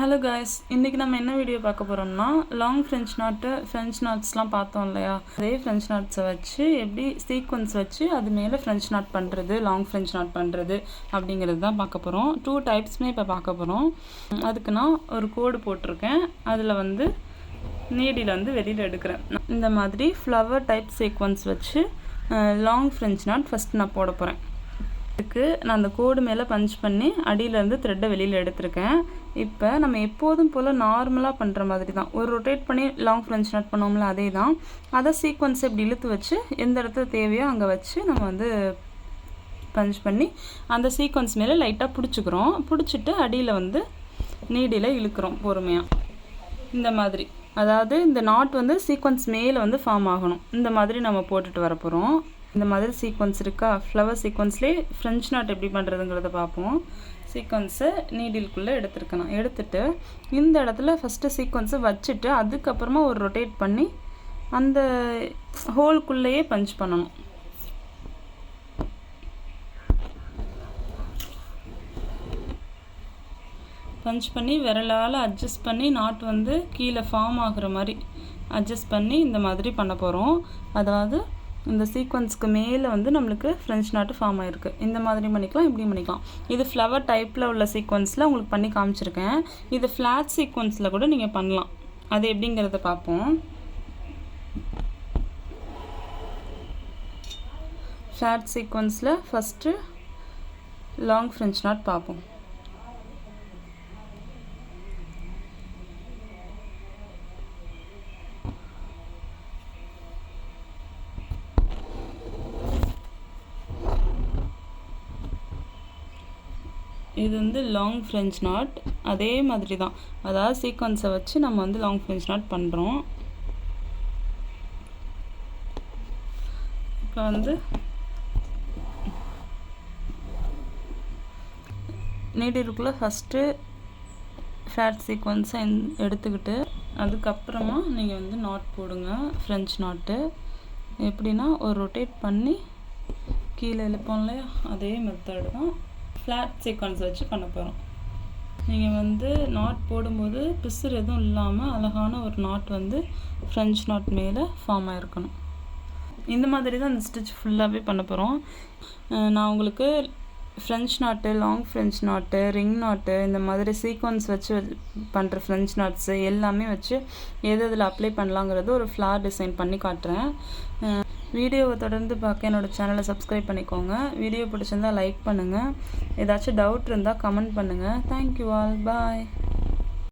Hello guys, இன்றைக்கி நம்ம என்ன வீடியோ பார்க்க போகிறோம்னா லாங் ஃப்ரெஞ்ச் நாட்ஸ்லாம் பார்த்தோம் இல்லையா, அதே ஃப்ரெஞ்ச் நாட்ஸை வச்சு எப்படி சீக்வன்ஸ் வச்சு அது மேலே ஃப்ரெஞ்ச் நாட் பண்ணுறது, லாங் ஃப்ரெஞ்ச் நாட் பண்ணுறது அப்படிங்கிறது தான் பார்க்க போகிறோம். 2 டைப்ஸுமே இப்போ பார்க்க போகிறோம். அதுக்கு நான் ஒரு கோடு போட்டிருக்கேன். அதில் வந்து நீடியில் வந்து வெளியில் எடுக்கிறேன். இந்த மாதிரி ஃப்ளவர் டைப் சீக்வன்ஸ் வச்சு லாங் ஃப்ரெஞ்ச் நாட் ஃபஸ்ட் நான் போட போகிறேன். இதுக்கு நான் அந்த கோடு மேலே பஞ்ச் பண்ணி அடியிலேருந்து த்ரெட்டை வெளியில் எடுத்திருக்கேன். இப்போ நம்ம எப்போதும் போல் நார்மலாக பண்ணுற மாதிரி தான், ஒரு ரொட்டேட் பண்ணி லாங் ஃப்ரெஞ்ச் நாட் பண்ணோம்ல, அதே தான். அதை சீக்வன்ஸை இப்படி இழுத்து வச்சு எந்த இடத்துல தேவையோ அங்கே வச்சு நம்ம வந்து பஞ்ச் பண்ணி அந்த சீக்வன்ஸ் மேலே லைட்டாக பிடிச்சிக்கிறோம். பிடிச்சிட்டு அடியில் வந்து நீடியில் இழுக்கிறோம் பொறுமையாக. இந்த மாதிரி, அதாவது இந்த நாட் வந்து சீக்வன்ஸ் மேலே வந்து ஃபார்ம் ஆகணும். இந்த மாதிரி நம்ம போட்டுட்டு வர போகிறோம். இந்த மாதிரி சீக்வன்ஸ் இருக்கா, ஃப்ளவர் சீக்வன்ஸ்லேயே ஃப்ரெஞ்ச் நாட் எப்படி பண்ணுறதுங்கிறத பார்ப்போம். சீக்வன்ஸை நீடிலுக்குள்ளே எடுத்துருக்கணும். எடுத்துகிட்டு இந்த இடத்துல ஃபஸ்ட்டு சீக்வன்ஸை வச்சுட்டு அதுக்கப்புறமா ஒரு ரொட்டேட் பண்ணி அந்த ஹோல்குள்ளேயே பஞ்ச் பண்ணணும். பஞ்ச் பண்ணி விரலால் அட்ஜஸ்ட் பண்ணி நாட் வந்து கீழே ஃபார்ம் ஆகுற மாதிரி அட்ஜஸ்ட் பண்ணி இந்த மாதிரி பண்ண போகிறோம். அதாவது இந்த சீக்வன்ஸ்க்கு மேலே வந்து நம்மளுக்கு ஃப்ரெஞ்ச் நாட்டு ஃபார்ம் ஆகிருக்கு. இந்த மாதிரி பண்ணிக்கலாம், இப்படியும் பண்ணிக்கலாம். இது ஃப்ளவர் டைப்பில் உள்ள சீக்வன்ஸில் உங்களுக்கு பண்ணி காமிச்சிருக்கேன். இது ஃப்ளாட் சீக்வன்ஸில் கூட நீங்கள் பண்ணலாம். அது எப்படிங்கிறத பார்ப்போம். ஃப்ளாட் சீக்வன்ஸில் ஃபஸ்ட்டு லாங் ஃப்ரெஞ்ச் நாட் பார்ப்போம். இது வந்து லாங் ஃப்ரெஞ்ச் நாட். அதே மாதிரி தான், அதாவது சீக்வன்ஸை வச்சு நம்ம வந்து லாங் ஃப்ரெஞ்ச் நாட் பண்ணுறோம். இப்போ வந்து நீடிலுக்குள்ளே ஃபஸ்ட்டு ஃபேட் சீக்வன்ஸை எடுத்துக்கிட்டு அதுக்கப்புறமா நீங்கள் வந்து நாட் போடுங்க. ஃப்ரெஞ்ச் நாட்டு எப்படின்னா ஒரு ரொட்டேட் பண்ணி கீழே இழுப்போம் இல்லையா, அதே மெத்தடு தான் ஃப்ளாட் சீக்வன்ஸ் வச்சு பண்ண போகிறோம். நீங்கள் வந்து நாட் போடும்போது பிசுறு எதுவும் இல்லாமல் அழகான ஒரு நாட் வந்து ஃப்ரெஞ்ச் நாட் மேலே ஃபார்ம் ஆகிருக்கணும். இந்த மாதிரி தான் இந்த ஸ்டிச் ஃபுல்லாகவே பண்ண போகிறோம். நான் உங்களுக்கு ஃப்ரெஞ்ச் நாட்டு, லாங் ஃப்ரெஞ்ச் நாட்டு, ரிங் நாட்டு, இந்த மாதிரி சீக்வன்ஸ் வச்சு பண்ணுற ஃப்ரெஞ்ச் நாட்ஸு எல்லாமே வச்சு எது இதில் அப்ளை பண்ணலாங்கிறது ஒரு ஃப்ளார் டிசைன் பண்ணி காட்டுறேன். வீடியோவை தொடர்ந்து பார்க்க என்னோடய சேனலை சப்ஸ்கிரைப் பண்ணிக்கோங்க. வீடியோ பிடிச்சிருந்தால் லைக் பண்ணுங்கள். ஏதாச்சும் டவுட் இருந்தால் கமெண்ட் பண்ணுங்கள். தேங்க்யூ ஆல், பாய்.